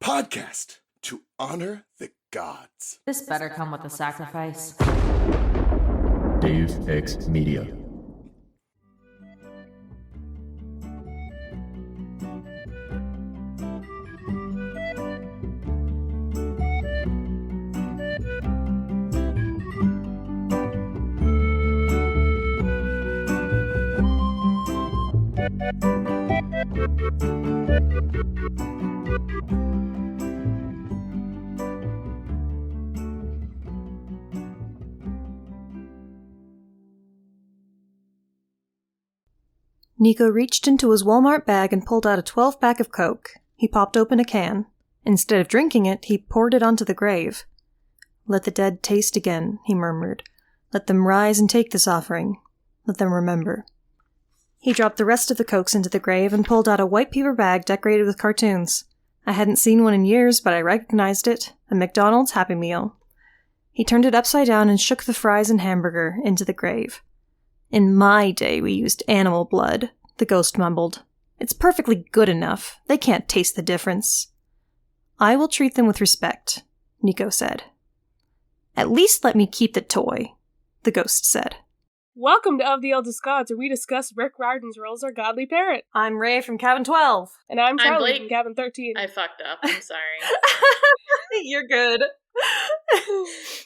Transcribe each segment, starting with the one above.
podcast to honor the gods. This better come with a sacrifice. Dave X Media. Nico reached into his Walmart bag and pulled out a 12-pack of Coke. He popped open a can. Instead of drinking it, he poured it onto the grave. "Let the dead taste again," he murmured. "Let them rise and take this offering. Let them remember." He dropped the rest of the Cokes into the grave and pulled out a white paper bag decorated with cartoons. I hadn't seen one in years, but I recognized it. A McDonald's Happy Meal. He turned it upside down and shook the fries and hamburger into the grave. "In my day, we used animal blood," the ghost mumbled. "It's perfectly good enough. They can't taste the difference." "I will treat them with respect," Nico said. "At least let me keep the toy," the ghost said. Welcome to Of the Eldest Gods, where we discuss Rick Riordan's role as our godly parent. I'm Ray from Cabin 12. And I'm Charlie Blake. from Cabin 13. I fucked up. I'm sorry. You're good.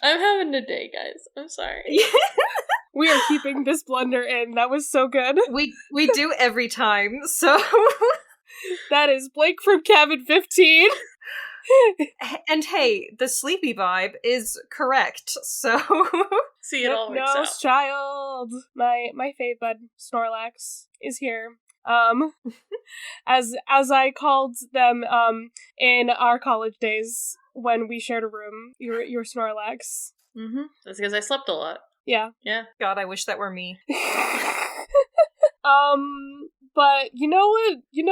I'm having a day, guys. I'm sorry. We are keeping this blunder in. That was so good. We do every time, so... That is Blake from Cabin 15. And hey, the sleepy vibe is correct, so... See, it all works out. Child. My fave bud, Snorlax, is here. As I called them in our college days when we shared a room, your Snorlax. Mm-hmm. That's because I slept a lot. Yeah. Yeah. God, I wish that were me. But you know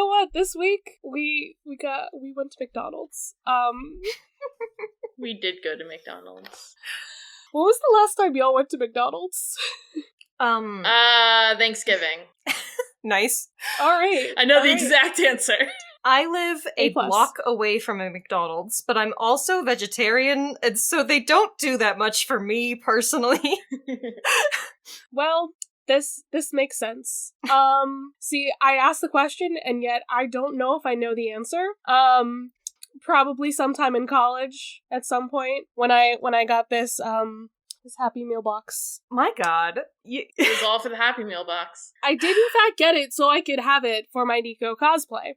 what? This week we went to McDonald's. We did go to McDonald's. What was the last time y'all went to McDonald's? Thanksgiving. Nice. All right. I know the exact answer. I live a A+. block away from a McDonald's, but I'm also vegetarian, and so they don't do that much for me personally. Well, this makes sense. See, I asked the question, and yet I don't know if I know the answer. Probably sometime in college at some point when I got this Happy Meal box. My God. It was all for the Happy Meal box. I did in fact get it so I could have it for my Nico cosplay.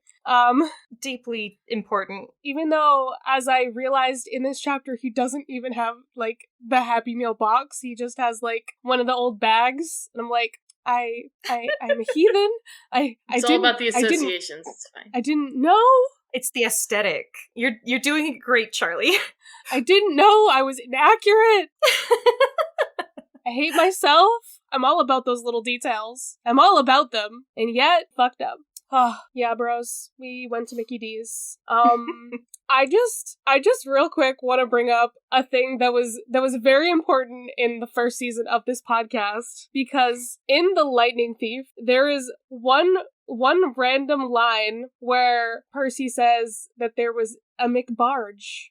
Deeply important. Even though, as I realized in this chapter, he doesn't even have, like, the Happy Meal box. He just has, like, one of the old bags. And I'm like, I'm a heathen. It's all about the associations. It's fine. I didn't know. It's the aesthetic. You're doing it great, Charlie. I didn't know I was inaccurate. I hate myself. I'm all about those little details. I'm all about them. And yet, fucked up. Oh, yeah, bros. We went to Mickey D's. I just real quick want to bring up a thing that was very important in the first season of this podcast, because in The Lightning Thief, there is one random line where Percy says that there was a McBarge.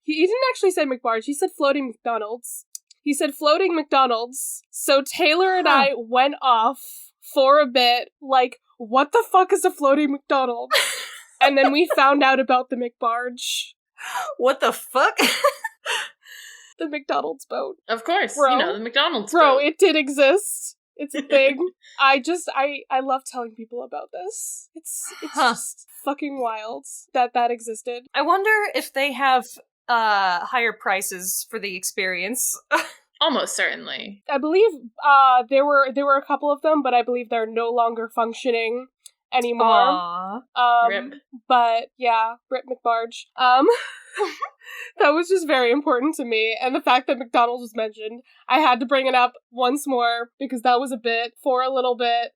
He didn't actually say McBarge, he said floating McDonald's. He said floating McDonald's. So Taylor and I went off for a bit, like, what the fuck is a floating McDonald's? And then we found out about the McBarge. What the fuck? The McDonald's boat. Of course, Bro. the McDonald's Bro, boat. it did exist. It's a thing. I love telling people about this. It's just fucking wild that existed. I wonder if they have higher prices for the experience. Almost certainly. I believe there were a couple of them, but I believe they're no longer functioning anymore. Rip. But yeah, Rip McBarge. That was just very important to me, and the fact that McDonald's was mentioned, I had to bring it up once more because that was a bit for a little bit.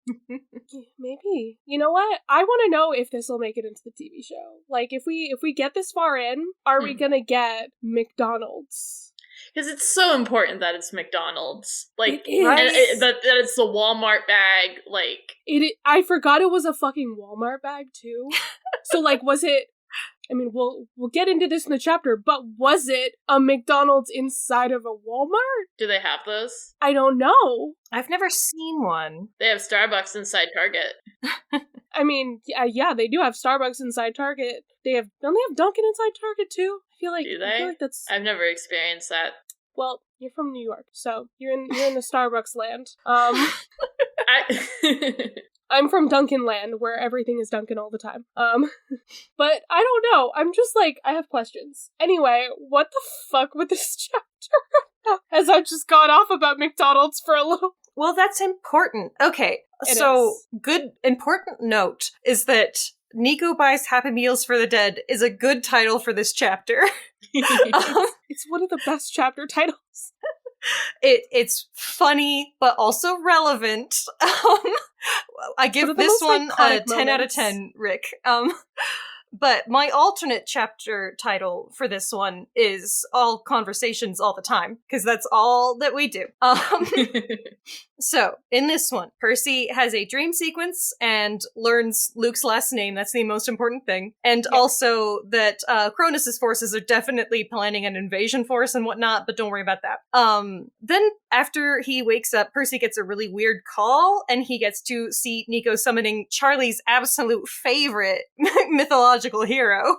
Maybe. You know what? I want to know if this will make it into the TV show. Like, if we get this far in, are we gonna get McDonald's? Because it's so important that it's McDonald's. Like, It is. and that it's the Walmart bag, like... I forgot it was a fucking Walmart bag, too. So, like, was it... I mean, we'll get into this in the chapter, but was it a McDonald's inside of a Walmart? Do they have those? I don't know. I've never seen one. They have Starbucks inside Target. I mean, yeah, they do have Starbucks inside Target. Don't they have Dunkin' inside Target too? Do they? I feel like that's... I've never experienced that. Well, you're from New York, so you're in the Starbucks land. I'm from Dunkin' land, where everything is Dunkin' all the time. But I don't know. I'm just like, I have questions. Anyway, what the fuck with this chapter? As I've just gone off about McDonald's for a little... Well, that's important. Okay, good, important note is that Nico Buys Happy Meals for the Dead is a good title for this chapter. It's one of the best chapter titles. It's funny, but also relevant. I give this one a 10 out of 10, Rick. But my alternate chapter title for this one is All Conversations All the Time, because that's all that we do. So, in this one, Percy has a dream sequence and learns Luke's last name. That's the most important thing. And also that Cronus's forces are definitely planning an invasion force and whatnot, but don't worry about that. Then, after he wakes up, Percy gets a really weird call, and he gets to see Nico summoning Charlie's absolute favorite mythological hero.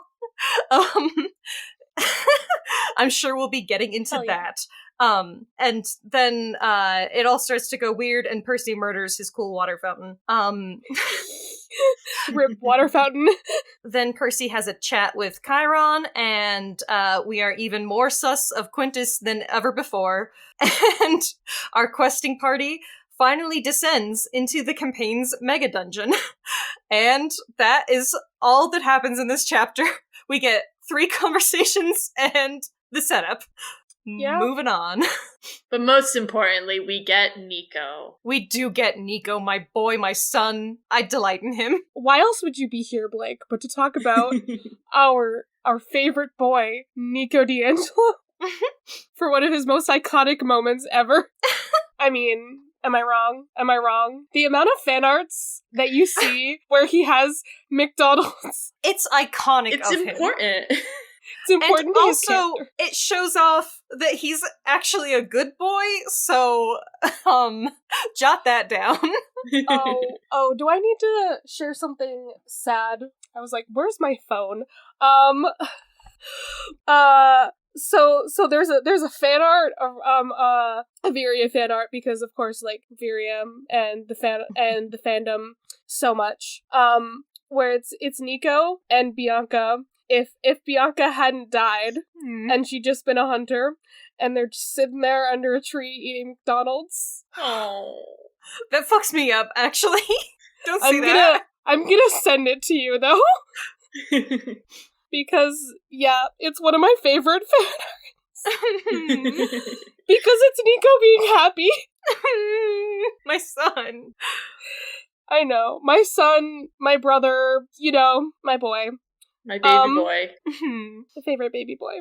I'm sure we'll be getting into that. And then it all starts to go weird, and Percy murders his cool water fountain. Rip water fountain. Then Percy has a chat with Chiron, and we are even more sus of Quintus than ever before. And our questing party finally descends into the campaign's mega dungeon. And that is all that happens in this chapter. We get 3 conversations and the setup. Yeah. Moving on. But most importantly, we get Nico. We do get Nico, my boy, my son. I delight in him. Why else would you be here, Blake, but to talk about our favorite boy, Nico D'Angelo, for one of his most iconic moments ever? I mean, am I wrong? Am I wrong? The amount of fan arts that you see where he has McDonald's. It's iconic. It's important. It's important. And also, it shows off that he's actually a good boy, so, jot that down. Do I need to share something sad? I was like, where's my phone? So there's a fan art of a Viria fan art, because of course, like, Viria and the fandom so much. Where it's Nico and Bianca. If Bianca hadn't died and she'd just been a hunter, and they're just sitting there under a tree eating McDonald's. Oh, that fucks me up. Actually, don't say that. I'm gonna send it to you though, because it's one of my favorite fan arts. Because it's Nico being happy. My son. I know, my son, my brother. My boy. My baby boy. The favorite baby boy.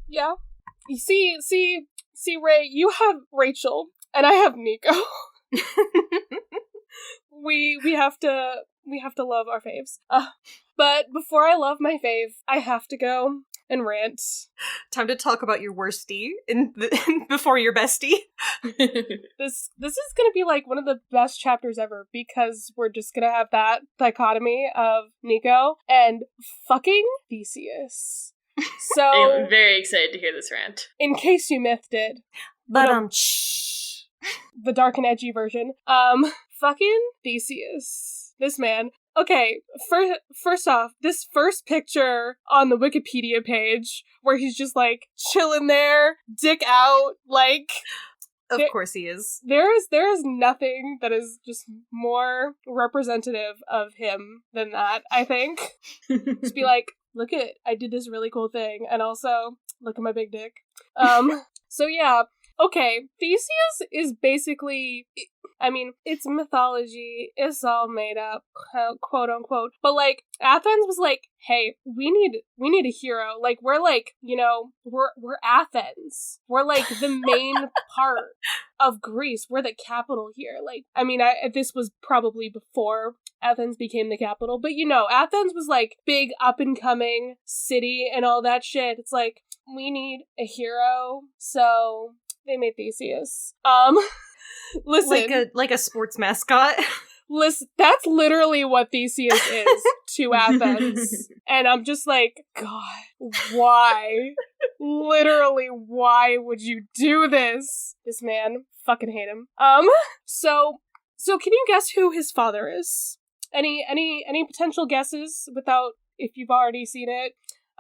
Yeah. You see, Ray, you have Rachel, and I have Nico. We have to love our faves. But before I love my fave, I have to go and rant. Time to talk about your worstie before your bestie. This is gonna be like one of the best chapters ever, because we're just gonna have that dichotomy of Nico and fucking Theseus. So I'm very excited to hear this rant. In case you missed it, but the dark and edgy version. Fucking Theseus. This man. Okay, first off, this first picture on the Wikipedia page, where he's just, like, chilling there, dick out, like... Of course he is. There is nothing that is just more representative of him than that, I think. Just be like, look I did this really cool thing, and also, look at my big dick. So yeah, okay, Theseus is basically, I mean, it's mythology, it's all made up, quote unquote, but like, Athens was like, hey, we need a hero. Like, we're like, you know, we're Athens. We're like the main part of Greece. We're the capital here. Like, I mean, this was probably before Athens became the capital, but you know, Athens was like big up and coming city and all that shit. It's like, we need a hero, so they made Theseus. Listen, like a sports mascot. Listen, that's literally what Theseus is to Athens. And I'm just like, God, why? Literally, why would you do this? This man, fucking hate him. So can you guess who his father is? Any potential guesses without, if you've already seen it?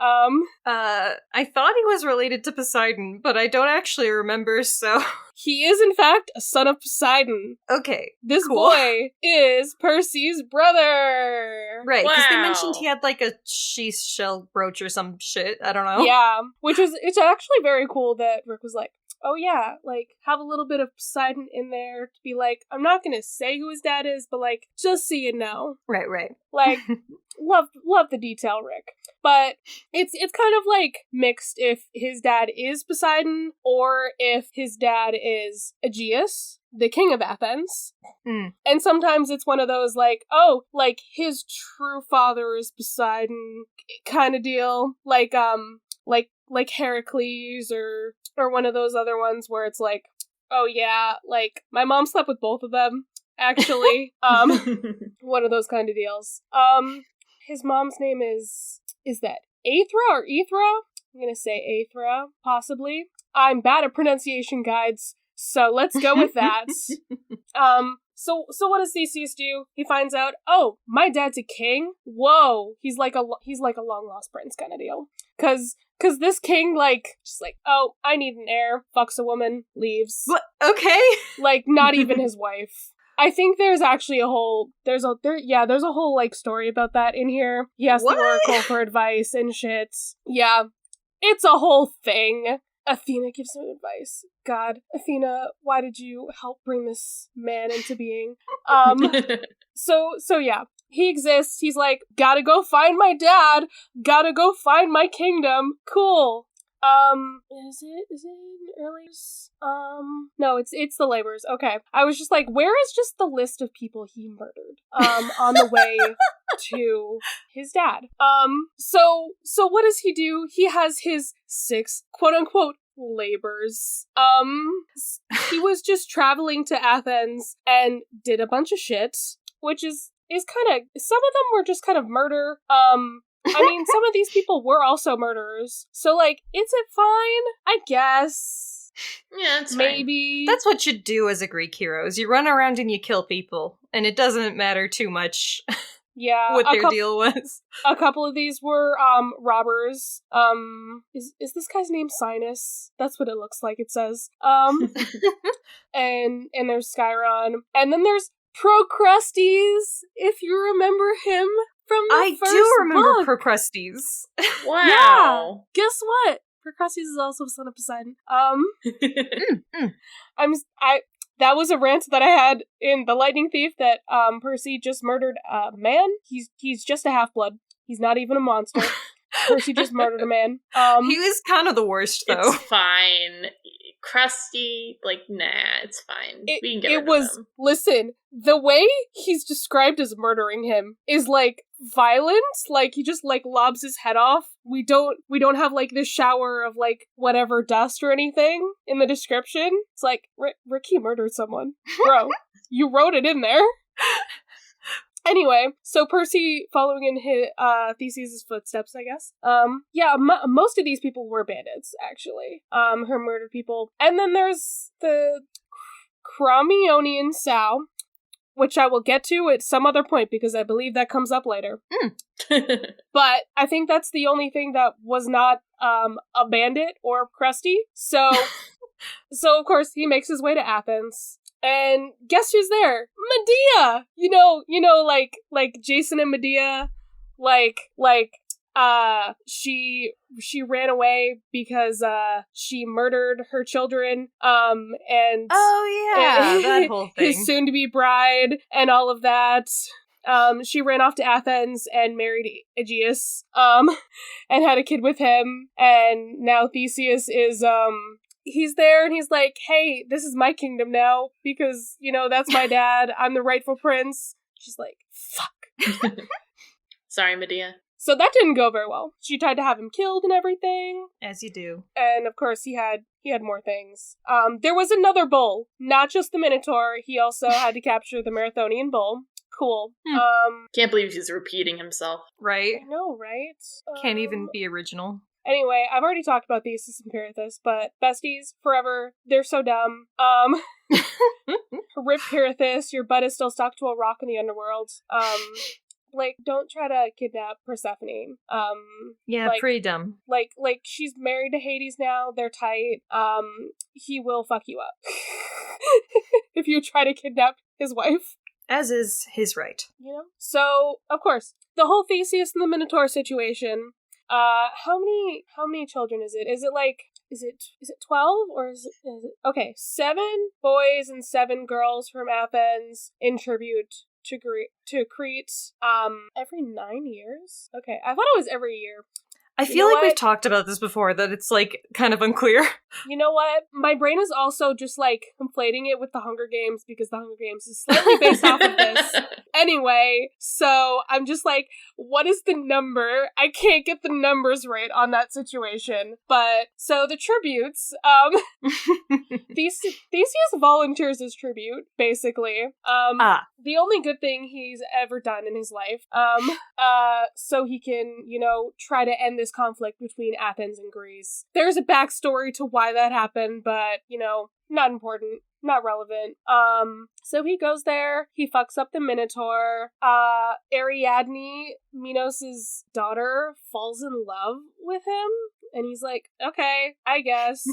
I thought he was related to Poseidon, but I don't actually remember, so... He is, in fact, a son of Poseidon. Okay, This cool. boy is Percy's brother. Right, because they Wow. mentioned he had, like, a shell brooch or some shit, I don't know. Yeah, it's actually very cool that Rick was like, oh yeah, like, have a little bit of Poseidon in there to be like, I'm not gonna say who his dad is, but like, just so you know. Right. Like, love the detail, Rick. But it's kind of like mixed if his dad is Poseidon or if his dad is Aegeus, the king of Athens. Mm. And sometimes it's one of those like, oh, like his true father is Poseidon kind of deal. Like Heracles or one of those other ones where it's like, oh yeah, like my mom slept with both of them, actually. One of those kind of deals. His mom's name is that Aethra or Ethra? I'm gonna say Aethra, possibly. I'm bad at pronunciation guides, so let's go with that. So what does Theseus do? He finds out, oh, my dad's a king? Whoa, he's like a long lost prince kind of deal. Cause this king, like, just like, oh, I need an heir, fucks a woman, leaves. What? Okay. Like, not even his wife. I think there's actually there's a whole, like, story about that in here. He asks the oracle for advice and shit. Yeah, it's a whole thing. Athena gives him advice. God, Athena, why did you help bring this man into being? So yeah, he exists. He's like, gotta go find my dad. Gotta go find my kingdom. Cool. Is it in early? No, it's the laborers. Okay. I was just like, where is just the list of people he murdered? On the way to his dad. So what does he do? He has his 6 quote unquote labors. He was just traveling to Athens and did a bunch of shit, which is kind of, some of them were just kind of murder. I mean, some of these people were also murderers. So, like, is it fine? I guess. Yeah, it's maybe. That's what you do as a Greek hero, is you run around and you kill people, and it doesn't matter too much Yeah, what their deal was. A couple of these were, robbers. Is this guy's name Sinus? That's what it looks like, it says. And there's Skyron. And then there's Procrustes, if you remember him from the first do remember book. Procrustes. Wow. Yeah. Guess what? Procrustes is also a son of Poseidon. That was a rant that I had in The Lightning Thief that Percy just murdered a man. He's just a half-blood. He's not even a monster. Percy just murdered a man. He was kind of the worst, though. It's fine. Crusty, like, nah, it's fine. We can get rid of him. Listen, the way he's described as murdering him is, like, violent. Like, he just, like, lobs his head off. We don't have, like, this shower of, like, whatever dust or anything in the description. It's like, Ricky murdered someone. Bro, you wrote it in there. Anyway, so Percy, following in his, Theseus' footsteps, I guess. Most of these people were bandits, actually. Who murdered people. And then there's the Crommyonian Sow, which I will get to at some other point, because I believe that comes up later. But I think that's the only thing that was not, a bandit or crusty. So of course, he makes his way to Athens. And guess who's there? Medea! You know, like Jason and Medea, like she ran away because she murdered her children, and that whole thing. His soon-to-be bride and all of that. She ran off to Athens and married Aegeus, and had a kid with him, and now Theseus is, he's there and he's like, hey, this is my kingdom now, because, that's my dad, I'm the rightful prince. She's like, fuck. Sorry, Medea. So that didn't go very well. She tried to have him killed and everything. As you do. And of course he had more things. There was another bull, not just the Minotaur, he also had to capture the Marathonian bull. Cool. Can't believe he's repeating himself. Right? I know, right? Can't even be original. Anyway, I've already talked about Theseus and Pirithous, but besties, forever, they're so dumb. Rip Pirithous, your butt is still stuck to a rock in the underworld. Don't try to kidnap Persephone. Pretty dumb. Like she's married to Hades now, they're tight. He will fuck you up. If you try to kidnap his wife. As is his right. So, of course, the whole Theseus and the Minotaur situation, how many children is it? Is it 12 or is it okay, 7 boys and 7 girls from Athens in tribute to Crete, every 9 years? Okay, I thought it was every year. I feel like we've talked about this before, that it's, kind of unclear. You know what? My brain is also just, conflating it with the Hunger Games, because the Hunger Games is slightly based off of this. Anyway, so I'm just what is the number? I can't get the numbers right on that situation. But, so the tributes, Theseus volunteers as tribute, basically. The only good thing he's ever done in his life. So he can, try to end this conflict between Athens and Greece. There's a backstory to why that happened, but, not important. Not relevant. So he goes there, he fucks up the Minotaur, Ariadne, Minos' daughter, falls in love with him, and he's like, okay, I guess.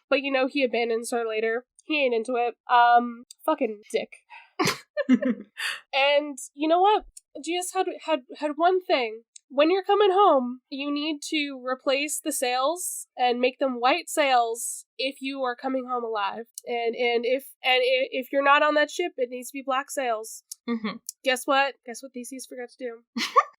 But he abandons her later. He ain't into it. Fucking dick. And you know what? Aegeus had one thing. When you're coming home, you need to replace the sails and make them white sails if you are coming home alive. And if you're not on that ship, it needs to be black sails. Mm-hmm. Guess what? Theseus forgot to do.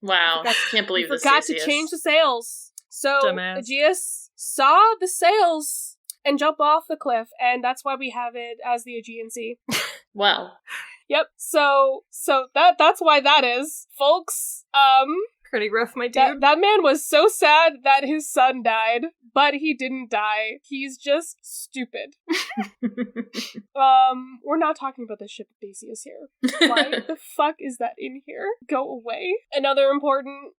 Wow, can't believe this. Forgot to change the sails. So Dumbass. Aegeus saw the sails and jumped off the cliff, and that's why we have it as the Aegean Sea. Well. Yep. So that's why that is, folks. Pretty rough, my dude. That man was so sad that his son died, but he didn't die. He's just stupid. We're not talking about the ship of Theseus here. Why the fuck is that in here? Go away. Another important,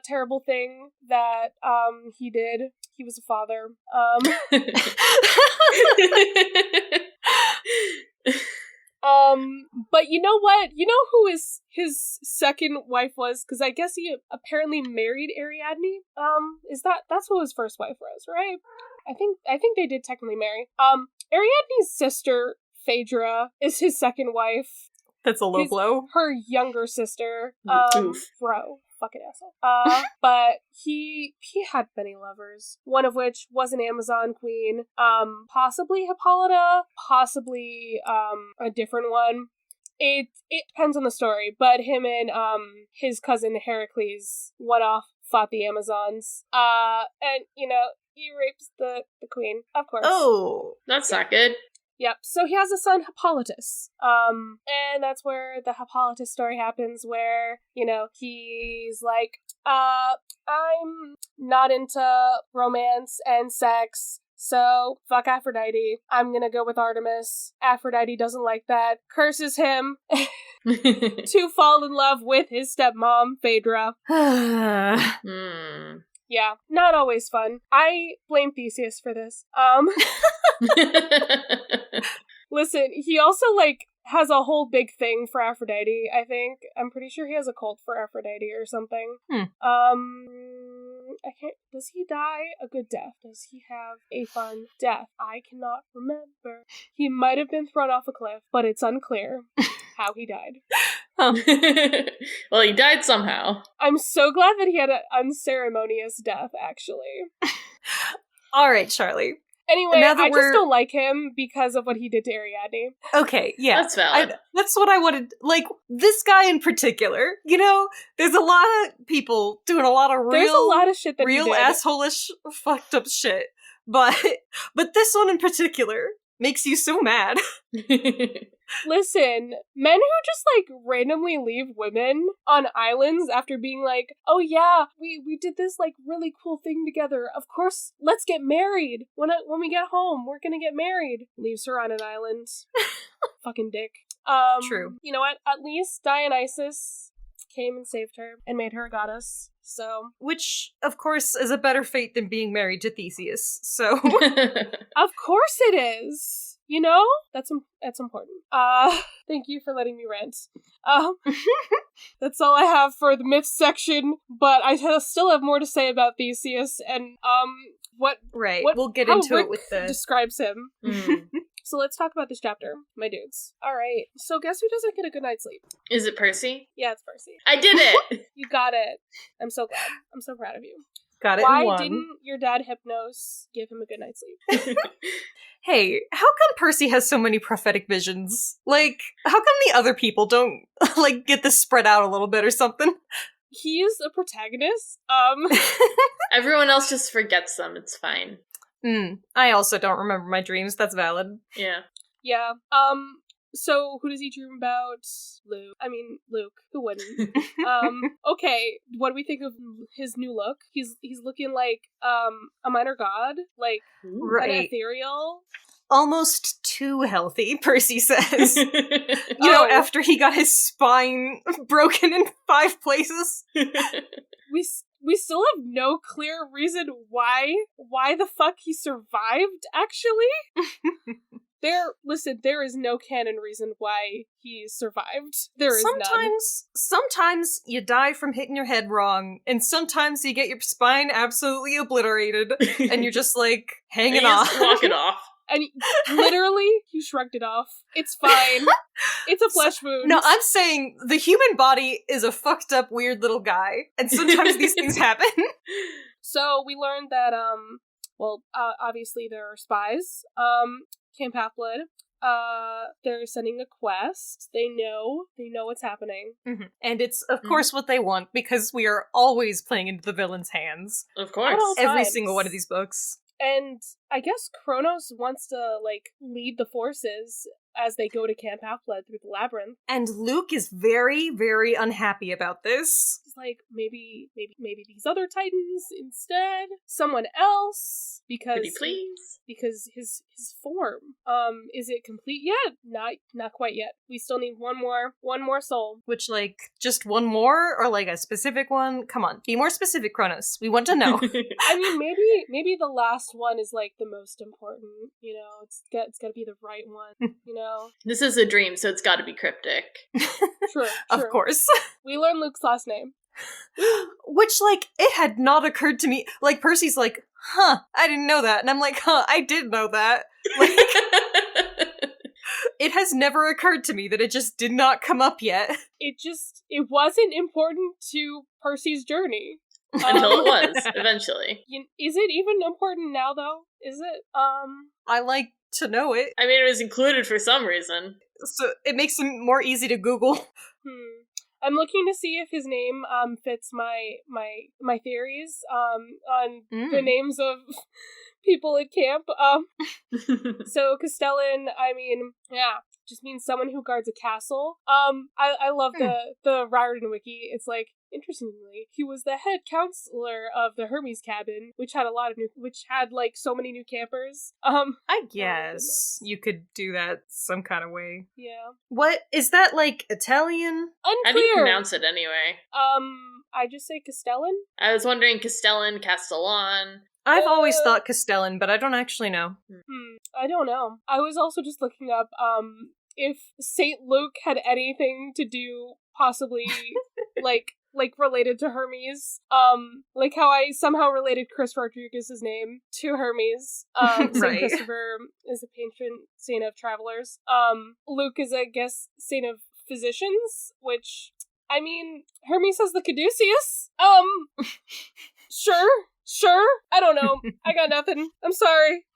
terrible thing that, he did. He was a father. But you know what? You know who his second wife was? Because I guess he apparently married Ariadne. That's who his first wife was, right? I think they did technically marry. Ariadne's sister, Phaedra, is his second wife. That's a low blow. Her younger sister. Bro. Fucking asshole. But he had many lovers, one of which was an Amazon queen, possibly Hippolyta, possibly a different one. It depends on the story, but him and his cousin Heracles went off, fought the Amazons, and he rapes the queen, of course. Oh, that's not good. Yep, so he has a son, Hippolytus. And that's where the Hippolytus story happens, where, he's like, I'm not into romance and sex, so fuck Aphrodite. I'm gonna go with Artemis. Aphrodite doesn't like that, curses him to fall in love with his stepmom, Phaedra. Yeah, not always fun. I blame Theseus for this. Listen, he also, has a whole big thing for Aphrodite, I think. I'm pretty sure he has a cult for Aphrodite or something. Does he die a good death? Does he have a fun death? I cannot remember. He might have been thrown off a cliff, but it's unclear how he died. Well, he died somehow. I'm so glad that he had an unceremonious death, actually. All right, Charlie. Anyway, I just don't like him because of what he did to Ariadne. Okay, yeah. That's valid. That's what I wanted. Like, this guy in particular, you know, there's a lot of people doing a lot of There's a lot of shit that real he did. asshole-ish fucked up shit. But this one in particular makes you so mad. Listen, men who just, like, randomly leave women on islands after being like, oh yeah, we did this, like, really cool thing together. Of course, let's get married. When we get home, we're gonna get married. Leaves her on an island. Fucking dick. True. You know what? At least Dionysus came and saved her and made her a goddess. So, which, of course, is a better fate than being married to Theseus, so... Of course it is! You know? That's important. Thank you for letting me rant. That's all I have for the myths section, but I still have more to say about Theseus and, we'll get into Rick it with the... describes him. So let's talk about this chapter, my dudes. Alright, so guess who doesn't get a good night's sleep? Is it Percy? Yeah, it's Percy. I did it! You got it. I'm so glad. I'm so proud of you. Got it. Why didn't your dad Hypnos give him a good night's sleep? Hey, how come Percy has so many prophetic visions? Like, how come the other people don't, like, get this spread out a little bit or something? He is a protagonist. Everyone else just forgets them. It's fine. I also don't remember my dreams. That's valid. Yeah. Yeah. So who does he dream about? Luke. Who wouldn't? Okay. What do we think of his new look? He's looking like a minor god, like right. An ethereal. Almost too healthy, Percy says. You know, after he got his spine broken in 5 places. We still have no clear reason why the fuck he survived, actually. There is no canon reason why he survived. There is none. Sometimes you die from hitting your head wrong, and sometimes you get your spine absolutely obliterated, and you're just like hanging off. Walk it off. And literally, he shrugged it off. It's fine. It's a flesh wound. No, I'm saying the human body is a fucked up, weird little guy, and sometimes these things happen. So we learned that, obviously there are spies. Camp Half-Blood. They're sending a quest. They know what's happening. Mm-hmm. And it's, of course, what they want, because we are always playing into the villain's hands. Of course. Every single one of these books. And I guess Kronos wants to, like, lead the forces as they go to Camp Half-Blood through the labyrinth. And Luke is very, very unhappy about this. He's like, maybe these other Titans instead? Someone else? Because pretty please. Because his form. Is it complete yet? Not quite yet. We still need one more soul. Which, like, just one more? Or, like, a specific one? Come on, be more specific, Kronos. We want to know. I mean, maybe the last one is, like, the most important, you know? It's gotta be the right one, you know? This is a dream, so it's gotta be cryptic. True. Of course. We learned Luke's last name. Which, like, it had not occurred to me. Like, Percy's like, I didn't know that. And I'm like, I did know that. Like, it has never occurred to me that it just did not come up yet. It wasn't important to Percy's journey. Until it was, eventually. Is it even important now, though? Is it? I like to know it. I mean, it was included for some reason. So it makes him more easy to Google. I'm looking to see if his name fits my theories on the names of people at camp. So Castellan, I mean, yeah, just means someone who guards a castle. I love the Riordan wiki. It's like, interestingly, he was the head counselor of the Hermes cabin, which had like so many new campers. I guess you could do that some kind of way. Yeah. What is that, like Italian? Unclear. How do you pronounce it anyway? I just say Castellan. I was wondering Castellan, Castellan. I've always thought Castellan, but I don't actually know. I don't know. I was also just looking up if Saint Luke had anything to do possibly like related to Hermes. Like how I somehow related Chris Rodriguez's name to Hermes. Saint Right. Christopher is a patron saint of travelers. Luke is, I guess, saint of physicians, which, I mean, Hermes has the caduceus. Sure. I don't know. I got nothing. I'm sorry.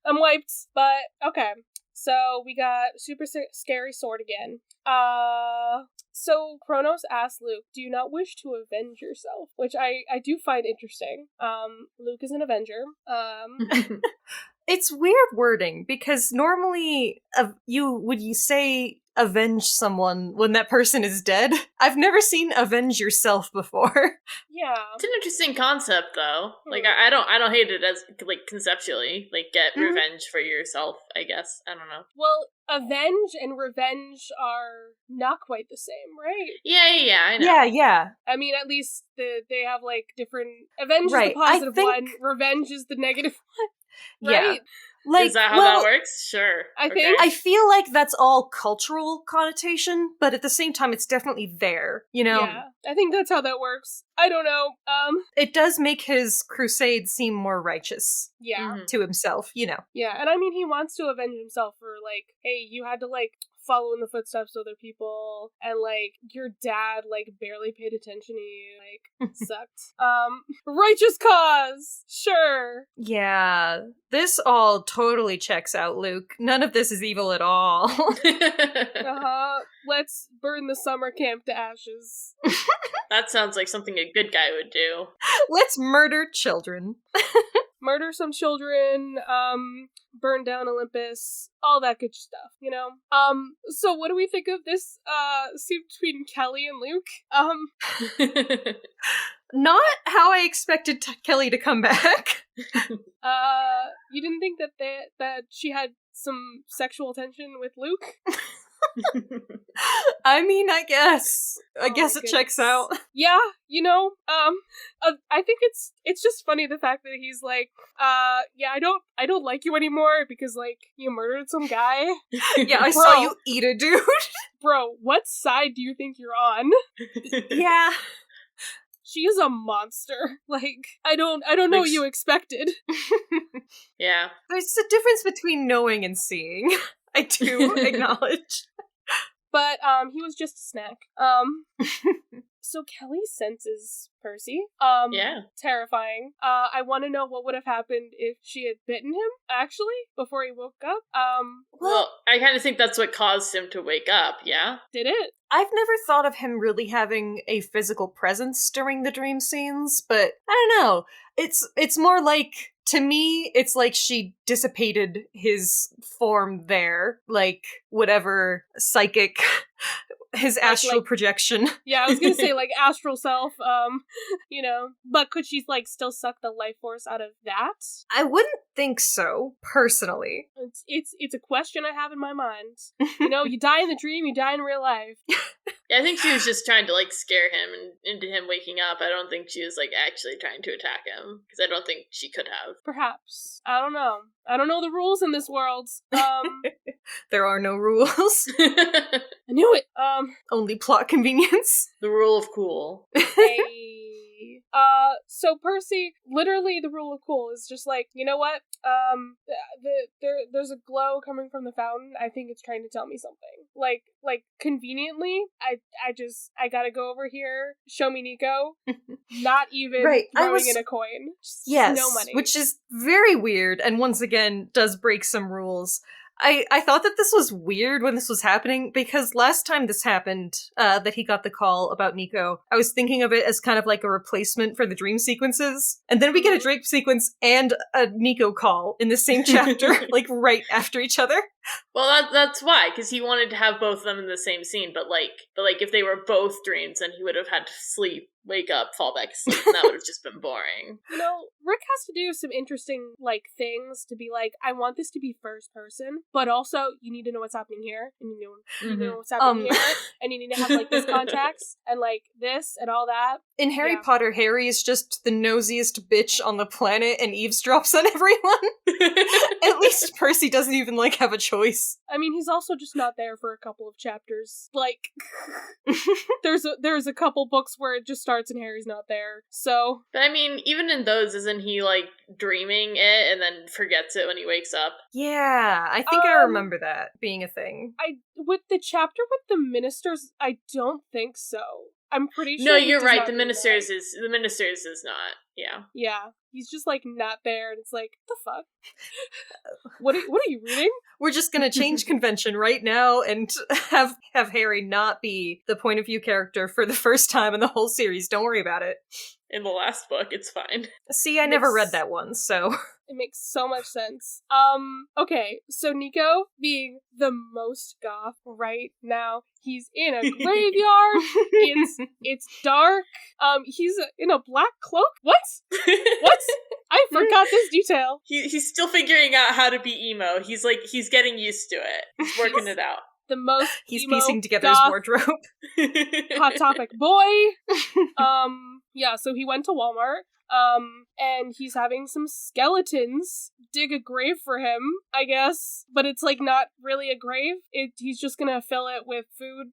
I'm wiped. But, okay. So, we got super scary sword again. So Kronos asks Luke, do you not wish to avenge yourself? Which I do find interesting. Luke is an Avenger. It's weird wording, because normally you say avenge someone when that person is dead? I've never seen avenge yourself before. Yeah. It's an interesting concept, though. Like, I don't hate it as, like, conceptually. Like, get revenge for yourself, I guess. I don't know. Well, avenge and revenge are not quite the same, right? Yeah, I know. Yeah. I mean, at least they have, like, different... Avenge is the positive one, revenge is the negative one, right? Yeah. Like, is that how that works? Sure. I feel like that's all cultural connotation, but at the same time, it's definitely there, you know? Yeah, I think that's how that works. I don't know. It does make his crusade seem more righteous. Yeah. To himself, you know. Yeah, and I mean, he wants to avenge himself for, like, hey, you had to, like, follow in the footsteps of other people, and, like, your dad, like, barely paid attention to you, like, sucked. Righteous cause! Sure. Yeah, this all totally checks out, Luke. None of this is evil at all. Let's burn the summer camp to ashes. That sounds like something a good guy would do. Let's murder children. Murder some children, burn down Olympus, all that good stuff, you know? So what do we think of this, scene between Kelly and Luke? Not how I expected Kelly to come back. You didn't think that she had some sexual tension with Luke? I mean, I guess it checks out. Yeah, you know, I think it's just funny the fact that he's like, yeah, I don't like you anymore because, like, you murdered some guy. Yeah, I saw you eat a dude. Bro, what side do you think you're on? Yeah. She is a monster. Like, I don't know what you expected. Yeah. There's a difference between knowing and seeing. I do acknowledge. But, he was just a snack. So Kelly senses Percy. Yeah. Terrifying. I want to know what would have happened if she had bitten him, actually, before he woke up. Well, I kind of think that's what caused him to wake up, yeah? Did it? I've never thought of him really having a physical presence during the dream scenes, but I don't know. It's more like, to me, it's like she dissipated his form there, like whatever psychic, his astral projection. Yeah, I was gonna say, like, astral self, you know, but could she, like, still suck the life force out of that? I wouldn't think so, personally. It's a question I have in my mind. You know, you die in the dream, you die in real life. Yeah, I think she was just trying to, like, scare him into him waking up. I don't think she was, like, actually trying to attack him, because I don't think she could have. Perhaps. I don't know. I don't know the rules in this world. There are no rules. I knew it. Only plot convenience. The rule of cool. Hey. So Percy, literally the rule of cool is just like, you know what? There's a glow coming from the fountain. I think it's trying to tell me something. Like conveniently, I gotta go over here. Show me Nico. Not even throwing in a coin. Just yes, no money. Which is very weird, and once again does break some rules. I thought that this was weird when this was happening, because last time this happened, that he got the call about Nico, I was thinking of it as kind of like a replacement for the dream sequences. And then we get a dream sequence and a Nico call in the same chapter, like right after each other. Well, that's why, because he wanted to have both of them in the same scene, but if they were both dreams, then he would have had to sleep, wake up, fall back asleep, and that would have just been boring. You know, Rick has to do some interesting, like, things to be like, I want this to be first person, but also, you need to know what's happening here, and you need to know what's happening here, and you need to have, like, this context, and, like, this, and all that. In Harry Potter, Harry is just the nosiest bitch on the planet and eavesdrops on everyone. At least Percy doesn't even, like, have a choice. I mean, he's also just not there for a couple of chapters. Like, there's a couple books where it just starts starts and Harry's not there. So, But I mean, even in those, isn't he like dreaming it and then forgets it when he wakes up? Yeah, I think I remember that being a thing. with the chapter with the ministers, I don't think so. I'm pretty sure. No, he you're does right. not The do ministers that. is not. Yeah. Yeah, he's just like not there, and it's like, the fuck. What are you reading? We're just gonna change convention right now and have Harry not be the point of view character for the first time in the whole series. Don't worry about it. In the last book, it's fine. See, I never read that one, so... It makes so much sense. Okay, so Nico, being the most goth right now, he's in a graveyard. It's dark. He's in a black cloak. What? What? I forgot this detail. He's still figuring out how to be emo. He's getting used to it. He's working it out. The most he's emo, piecing together goth, his wardrobe. Hot Topic boy. Yeah, so he went to Walmart. And he's having some skeletons dig a grave for him, I guess. But it's like not really a grave. He's just gonna fill it with food.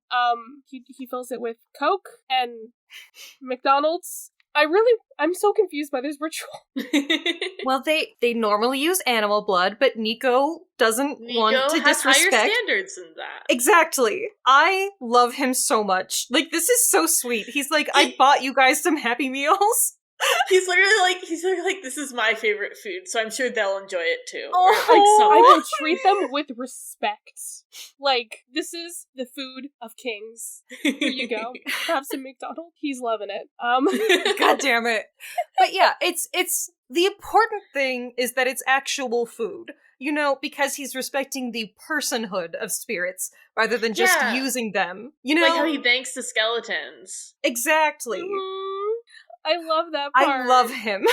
He fills it with Coke and McDonald's. I'm so confused by this ritual. Well, they normally use animal blood, but Nico doesn't want to has disrespect. higher standards than that. Exactly. I love him so much. Like, this is so sweet. He's like, I bought you guys some Happy Meals. He's literally like, this is my favorite food, so I'm sure they'll enjoy it too. I will treat them with respect. Like, this is the food of kings. Here you go. Have some McDonald's. He's loving it. God damn it. But yeah, it's the important thing is that it's actual food. You know, because he's respecting the personhood of spirits rather than just using them. You know? Like how he thanks the skeletons. Exactly. Mm-hmm. I love that part. I love him.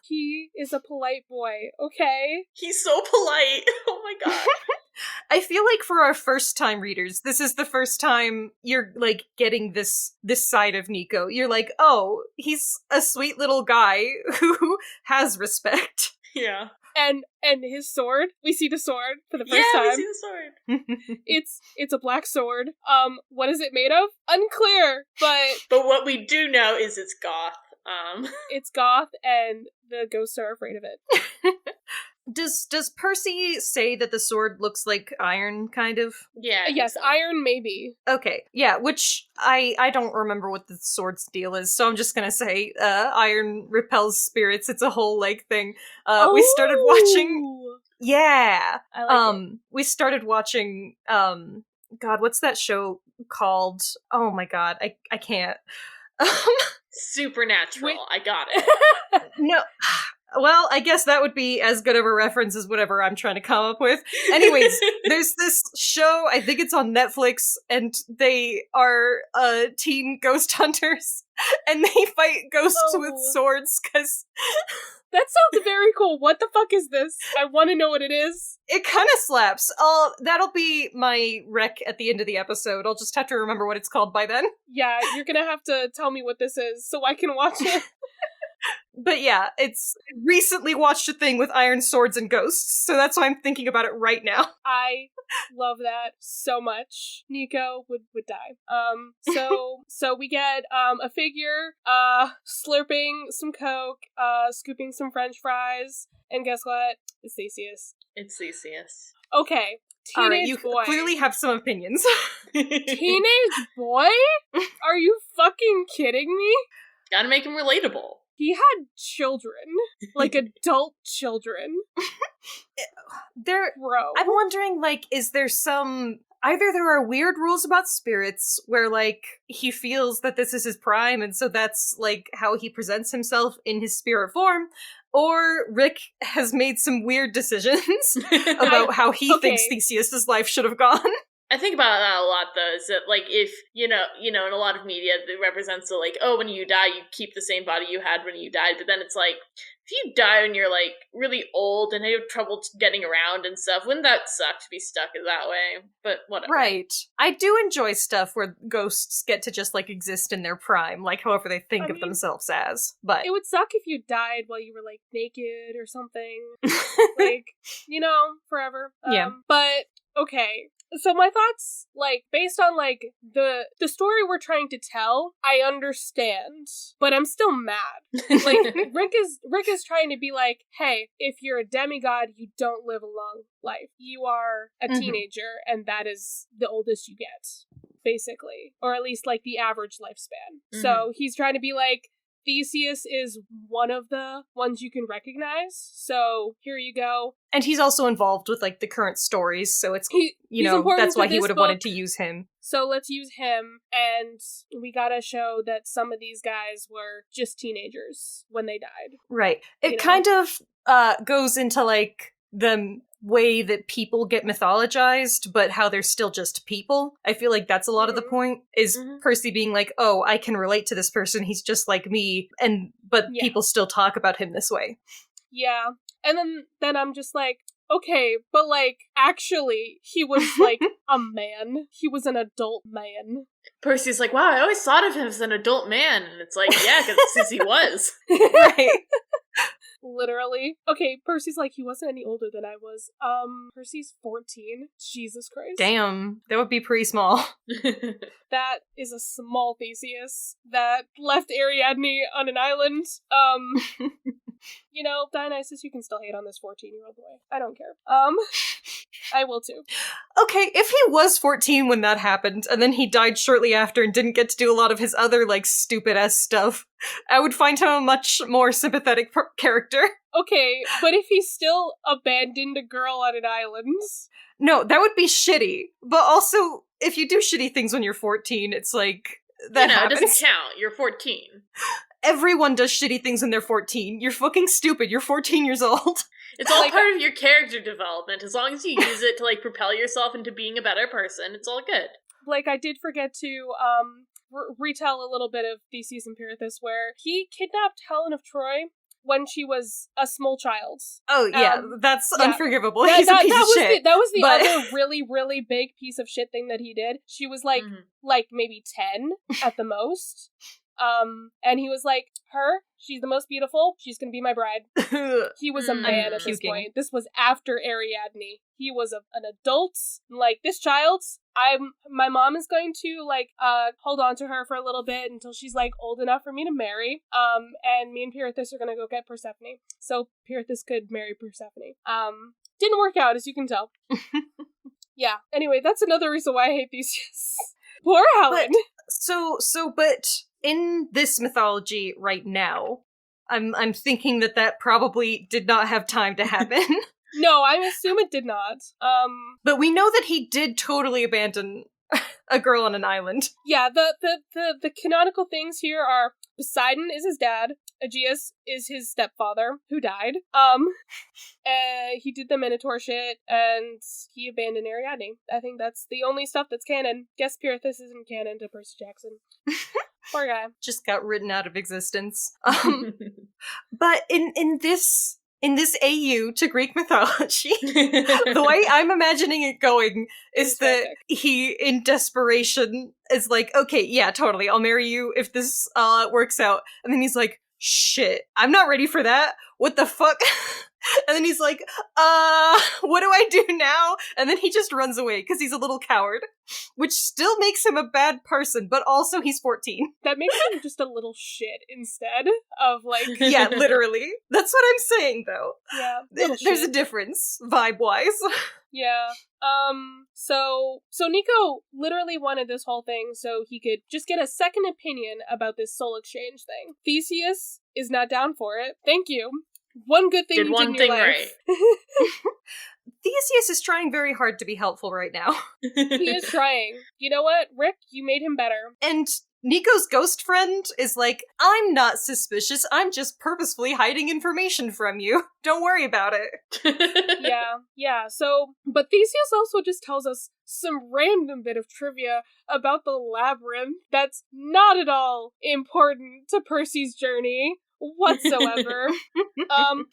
He is a polite boy, okay? He's so polite. Oh my god. I feel like for our first-time readers, this is the first time you're, like, getting this side of Nico. You're like, oh, he's a sweet little guy who has respect. Yeah. And his sword, we see the sword for the first time. Yeah, we see the sword. It's a black sword. What is it made of? Unclear, but what we do know is it's goth. It's goth, and the ghosts are afraid of it. Does Percy say that the sword looks like iron, kind of? Yeah. Yes, so. iron maybe. Okay, yeah, which I don't remember what the sword's deal is, so I'm just gonna say, iron repels spirits, it's a whole, like, thing. We started watching... Yeah! I like it. We started watching, God, what's that show called? Oh my god, I can't. Supernatural. I got it. No... Well, I guess that would be as good of a reference as whatever I'm trying to come up with. Anyways, there's this show, I think it's on Netflix, and they are teen ghost hunters, and they fight ghosts with swords, because... That sounds very cool. What the fuck is this? I want to know what it is. It kind of slaps. That'll be my rec at the end of the episode. I'll just have to remember what it's called by then. Yeah, you're gonna have to tell me what this is, so I can watch it. But yeah, it's recently watched a thing with iron swords and ghosts, so that's why I'm thinking about it right now. I love that so much. Nico would die. So we get a figure slurping some Coke, scooping some French fries, and guess what? It's Theseus. It's Theseus. Okay. Teenage you boy. clearly have some opinions. Teenage boy? Are you fucking kidding me? Gotta make him relatable. He had children. Like, adult children. Bro. I'm wondering, like, is there some... Either there are weird rules about spirits, where, like, he feels that this is his prime, and so that's, like, how he presents himself in his spirit form, or Rick has made some weird decisions about how he thinks Theseus's life should have gone. I think about that a lot, though, is that, like, if, you know, in a lot of media, it represents the, like, oh, when you die, you keep the same body you had when you died, but then it's like, if you die when you're, like, really old and you have trouble getting around and stuff, wouldn't that suck to be stuck that way? But whatever. Right. I do enjoy stuff where ghosts get to just, like, exist in their prime, like, however they think of themselves as, but... It would suck if you died while you were, like, naked or something. Like, you know, forever. Yeah. But... Okay, So my thoughts, like, based on, like, the story we're trying to tell, I understand, but I'm still mad. Like, Rick is trying to be like, hey, if you're a demigod, you don't live a long life. You are a teenager, and that is the oldest you get, basically. Or at least, like, the average lifespan. So he's trying to be like, Theseus is one of the ones you can recognize, so here you go. And he's also involved with, like, the current stories, so it's, that's why he would have wanted to use him. So let's use him, and we gotta show that some of these guys were just teenagers when they died. Right. It kind of goes into, like, the way that people get mythologized, but how they're still just people. I feel like that's a lot of the point, is Percy being like, oh, I can relate to this person, he's just like me, but people still talk about him this way. Yeah. And then I'm just like, okay, but, like, actually, he was, like, a man. He was an adult man. Percy's like, wow, I always thought of him as an adult man. And it's like, yeah, because he was. Right. Literally. Okay, Percy's like, he wasn't any older than I was. Percy's 14. Jesus Christ. Damn, that would be pretty small. That is a small Theseus that left Ariadne on an island. Dionysus, you can still hate on this 14-year-old boy. I don't care. I will too. Okay, if he was 14 when that happened, and then he died shortly after and didn't get to do a lot of his other, like, stupid-ass stuff, I would find him a much more sympathetic character. Okay, but if he still abandoned a girl on an island... No, that would be shitty. But also, if you do shitty things when you're 14, it's like, that happens. It doesn't count. You're 14. Everyone does shitty things when they're 14. You're fucking stupid. You're 14 years old. It's all part of your character development. As long as you use it to, like, propel yourself into being a better person, it's all good. Like, I did forget to, retell a little bit of Theseus and Pirithous, where he kidnapped Helen of Troy when she was a small child. Oh, yeah, that's unforgivable. He's a piece of shit. That was the other really, really big piece of shit thing that he did. She was, like, maybe 10 at the most. And he was like, she's the most beautiful, she's gonna be my bride. He was a man at this point. This was after Ariadne. He was an adult. Like, this child, my mom is going to, like, hold on to her for a little bit until she's, like, old enough for me to marry. And me and Pirithous are gonna go get Persephone. So Pirithous could marry Persephone. Didn't work out, as you can tell. Yeah, anyway, that's another reason why I hate Theseus. Poor Helen. But in this mythology right now, I'm thinking that probably did not have time to happen. No, I assume it did not. But we know that he did totally abandon a girl on an island. Yeah, the canonical things here are Poseidon is his dad, Aegeus is his stepfather, who died. He did the Minotaur shit, and he abandoned Ariadne. I think that's the only stuff that's canon. Guess Pirithous isn't canon to Percy Jackson. Poor guy. Just got written out of existence. But in this AU to Greek mythology, the way I'm imagining it going is that he, in desperation, is like, okay, yeah, totally, I'll marry you if this works out. And then he's like, shit, I'm not ready for that. What the fuck? And then he's like, what do I do now? And then he just runs away because he's a little coward, which still makes him a bad person, but also he's 14. That makes him just a little shit instead of, like... Yeah, literally. That's what I'm saying, though. Yeah. There's a difference, vibe-wise. Yeah. So Nico literally wanted this whole thing so he could just get a second opinion about this soul exchange thing. Theseus is not down for it. Thank you. One good thing you did in your life. Right. Theseus is trying very hard to be helpful right now. He is trying. You know what, Rick? You made him better. And Nico's ghost friend is like, I'm not suspicious, I'm just purposefully hiding information from you. Don't worry about it. Yeah, so, but Theseus also just tells us some random bit of trivia about the labyrinth that's not at all important to Percy's journey whatsoever.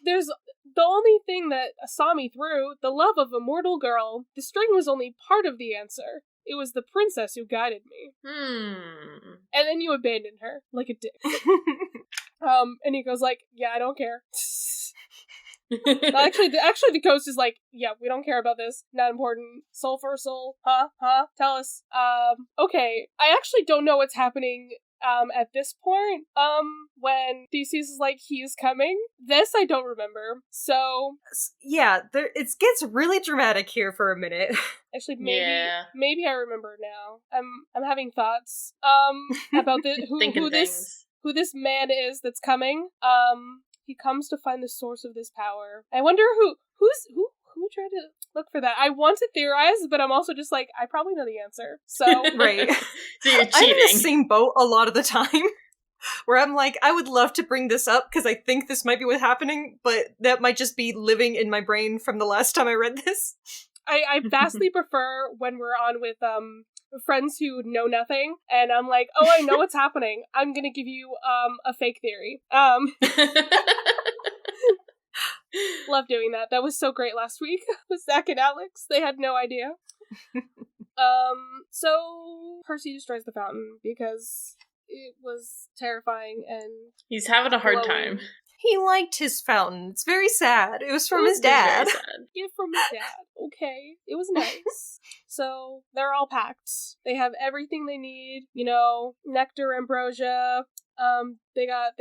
There's the only thing that saw me through, the love of a mortal girl. The string was only part of the answer. It was the princess who guided me. And then you abandoned her, like a dick. And he goes like, yeah, I don't care. Actually, the ghost is like, yeah, we don't care about this. Not important. Soul for soul. Huh? Tell us. Okay. I actually don't know what's happening at this point, when Theseus is like, he's coming. This I don't remember. So yeah, it gets really dramatic here for a minute. Actually, maybe I remember now. I'm having thoughts about who this man is that's coming. He comes to find the source of this power. I wonder who tried to look for that. I want to theorize, but I'm also just like, I probably know the answer. So right. So you're cheating. I'm in the same boat a lot of the time, where I'm like, I would love to bring this up because I think this might be what's happening, but that might just be living in my brain from the last time I read this. I vastly prefer when we're on with friends who know nothing, and I'm like, oh, I know what's happening. I'm gonna give you a fake theory. Love doing that. That was so great last week with Zach and Alex. They had no idea. So Percy destroys the fountain because it was terrifying and he's having a hard glowing. time. He liked his fountain. It's very sad. It was from his dad. Yeah, from his dad. Okay. It was nice. So they're all packed. They have everything they need. You know, nectar, ambrosia. They got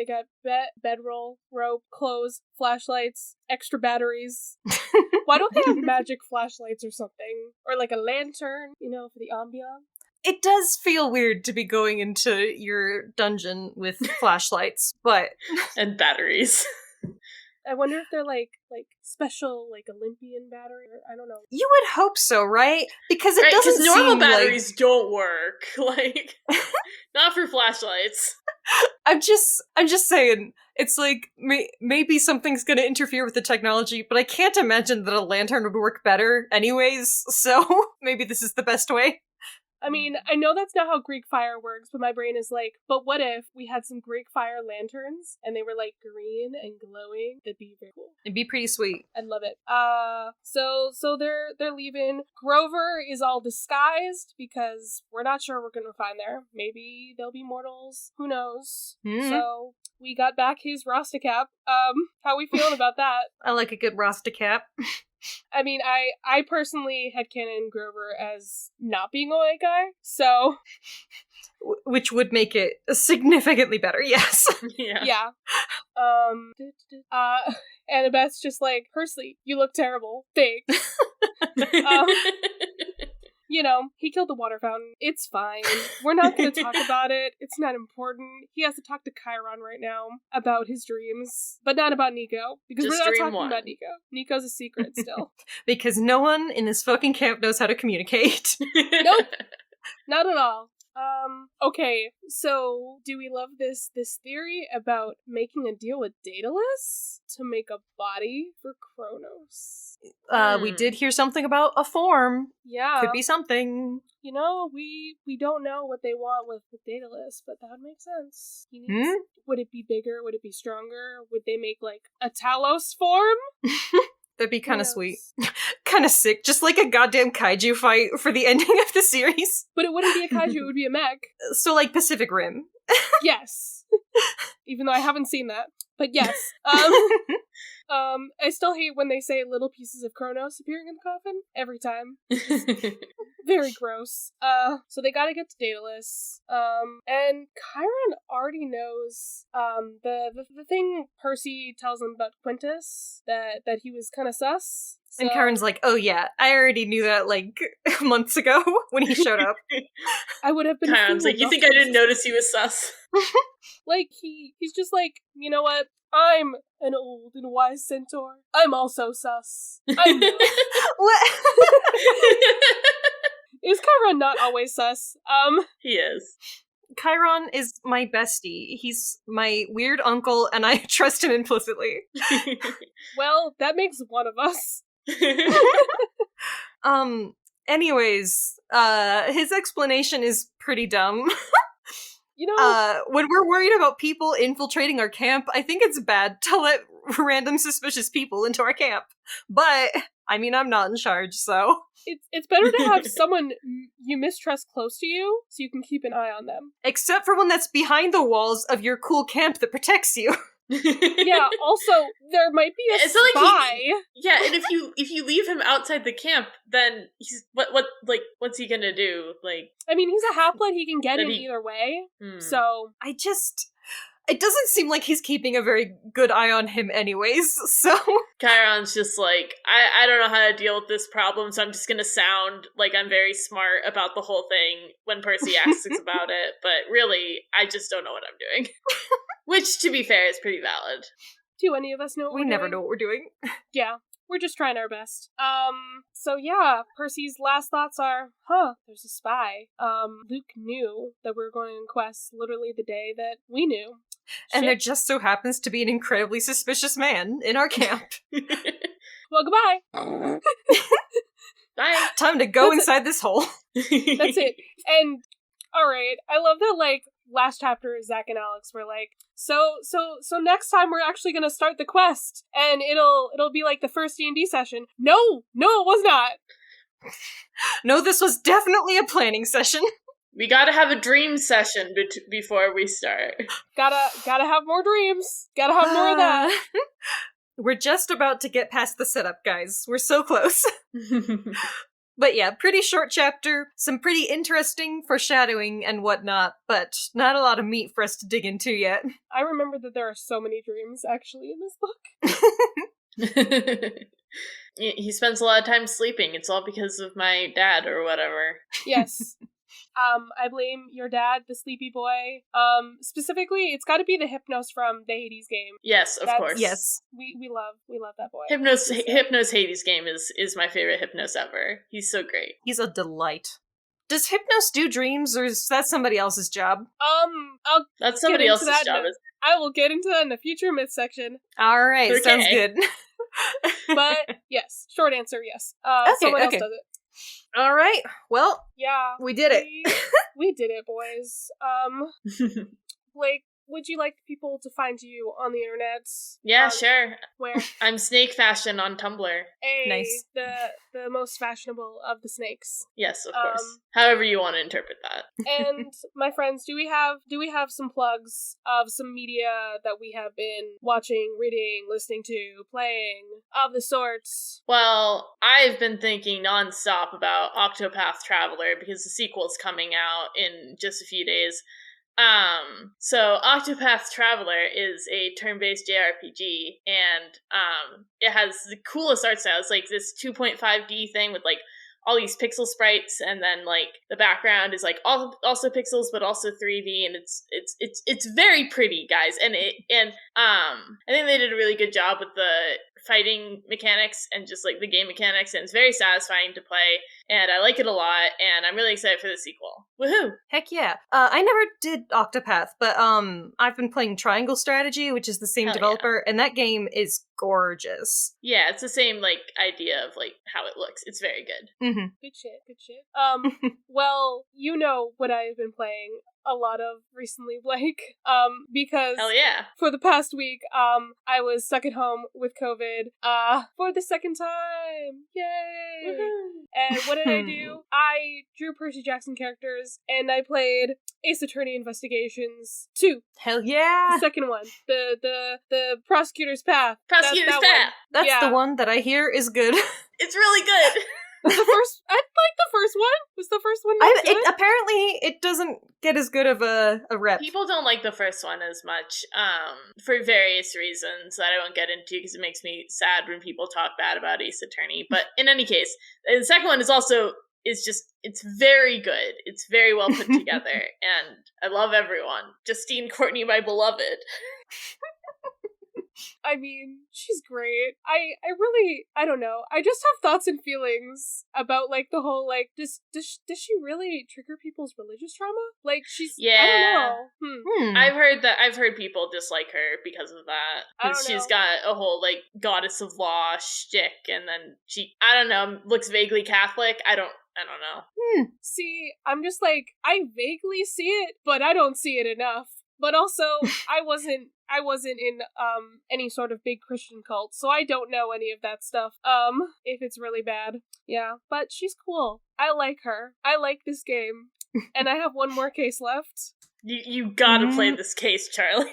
bedroll, rope, clothes, flashlights, extra batteries. Why don't they have magic flashlights or something? Or like a lantern, you know, for the ambiance? It does feel weird to be going into your dungeon with flashlights, but... And batteries. I wonder if they're like special, like Olympian battery, or I don't know. You would hope so, right? Because it doesn't seem normal batteries don't work. Like, not for flashlights. I'm just saying, it's like, maybe something's gonna interfere with the technology, but I can't imagine that a lantern would work better anyways, so maybe this is the best way. I mean, I know that's not how Greek fire works, but my brain is like, but what if we had some Greek fire lanterns and they were like green and glowing? That'd be very cool. It'd be pretty sweet. I'd love it. So they're leaving. Grover is all disguised because we're not sure we're gonna find there. Maybe they'll be mortals. Who knows? Mm-hmm. So we got back his Rasta cap. How we feeling about that? I like a good Rasta cap. I mean, I personally had canon Grover as not being a white guy, so... Which would make it significantly better, yes. Yeah. Annabeth's just like, Percy, you look terrible. Thanks. You know, he killed the water fountain. It's fine. We're not going to talk about it. It's not important. He has to talk to Chiron right now about his dreams, but not about Nico, because Just we're not talking one. about Nico. Nico's a secret still. Because no one in this fucking camp knows how to communicate. Nope. Not at all. Okay, so do we love this theory about making a deal with Daedalus to make a body for Kronos? We did hear something about a form. Yeah. Could be something. You know, we don't know what they want with Daedalus, but that would make sense. He needs, Would it be bigger? Would it be stronger? Would they make, like, a Talos form? That'd be kind of sweet. Kind of sick. Just like a goddamn kaiju fight for the ending of the series. But it wouldn't be a kaiju, it would be a mech. So like Pacific Rim. Yes. Even though I haven't seen that. But yes. I still hate when they say little pieces of Kronos appearing in the coffin. Every time. Very gross. So they gotta get to Daedalus. And Chiron already knows, the thing Percy tells him about Quintus, that he was kind of sus. So... And Chiron's like, oh yeah, I already knew that, like, months ago when he showed up. I would have been Chiron's like, you think I didn't notice he was sus? Like, he's just like, you know what? I'm an old and wise centaur. I'm also sus. I'm not. What? Is Chiron not always sus? He is. Chiron is my bestie. He's my weird uncle, and I trust him implicitly. Well, that makes one of us. Anyways, his explanation is pretty dumb. You know, when we're worried about people infiltrating our camp, I think it's bad to let random suspicious people into our camp. But, I mean, I'm not in charge, so... It's better to have someone you mistrust close to you, so you can keep an eye on them. Except for one that's behind the walls of your cool camp that protects you. Yeah, also, there might be a It's not spy. Yeah, and if you leave him outside the camp, then he's what's he gonna do? Like, I mean, he's a half-blood, he can get in he- either way, hmm. so... It doesn't seem like he's keeping a very good eye on him anyways, so... Chiron's just like, I don't know how to deal with this problem, so I'm just gonna sound like I'm very smart about the whole thing when Percy asks about it, but really, I just don't know what I'm doing. Which, to be fair, is pretty valid. Do any of us know what We we're never doing? know what we're doing. Yeah, we're just trying our best. So yeah, Percy's last thoughts are, there's a spy. Luke knew that we were going on quests literally the day that we knew. And there Shit. just so happens to be an incredibly suspicious man in our camp. Well, goodbye. Bye. Time to go That's inside this hole. That's it. And, alright, I love that, like, last chapter, Zach and Alex were like, so next time we're actually gonna start the quest, and it'll be like the first D&D session. No, it was not. No, this was definitely a planning session. We gotta have a dream session before we start. Gotta have more dreams. Gotta have more of that. We're just about to get past the setup, guys. We're so close. But yeah, pretty short chapter, some pretty interesting foreshadowing and whatnot, but not a lot of meat for us to dig into yet. I remember that there are so many dreams, actually, in this book. He spends a lot of time sleeping. It's all because of my dad or whatever. Yes. I blame your dad, the sleepy boy. Specifically, it's gotta be the Hypnos from the Hades game. Yes, of course. Yes. We love that boy. Hypnos Hades game is my favorite Hypnos ever. He's so great. He's a delight. Does Hypnos do dreams, or is that somebody else's job? I'll That's somebody get into else's that job. I will get into that in the future myth section. Alright, Okay. sounds good. But yes, short answer, yes. Okay, Someone else okay. does it. Alright, well, Yeah. we did it. We did it, boys. Blake, would you like people to find you on the internet? Yeah, sure. Where? I'm Snake Fashion on Tumblr. Nice. The most fashionable of the snakes. Yes, of course. However you want to interpret that. And my friends, do we have some plugs of some media that we have been watching, reading, listening to, playing, of the sorts? Well, I've been thinking nonstop about Octopath Traveler because the sequel's coming out in just a few days. So Octopath Traveler is a turn-based JRPG, and it has the coolest art style. It's like this 2.5D thing with like all these pixel sprites, and then like the background is like also pixels but also 3D, and it's very pretty, guys. And I think they did a really good job with the fighting mechanics and just like the game mechanics, and it's very satisfying to play, and I like it a lot, and I'm really excited for the sequel. Woohoo! Heck yeah. I never did Octopath, but I've been playing Triangle Strategy, which is the same Hell developer, and that game is gorgeous. Yeah, it's the same like idea of like how it looks. It's very good. Mm-hmm. Good shit. Well, you know what I've been playing a lot of recently, Blake. Because Hell yeah. for the past week, I was stuck at home with COVID, for the second time. Yay! Woohoo. And what did I do? I drew Percy Jackson characters, and I played Ace Attorney Investigations 2. Hell yeah! The second one. The Prosecutor's Path. Prosecutor's that Path. one. That's Yeah. the one that I hear is good. It's really good. I like the first one. Was the first one not good? Apparently, it doesn't get as good of a rep. People don't like the first one as much, for various reasons that I won't get into because it makes me sad when people talk bad about Ace Attorney. But in any case, the second one it's very good. It's very well put together, and I love everyone. Justine Courtney, my beloved. I mean, she's great. I don't know. I just have thoughts and feelings about, like, the whole, like, does she really trigger people's religious trauma? Like, she's, I don't know. I've heard people dislike her because of that. Because she's got a whole, like, goddess of law shtick, and then she, I don't know, looks vaguely Catholic. I don't know. See, I'm just like, I vaguely see it, but I don't see it enough. But also, I wasn't in any sort of big Christian cult, so I don't know any of that stuff. If it's really bad. Yeah, but she's cool. I like her. I like this game. And I have one more case left. You gotta play this case, Charlie.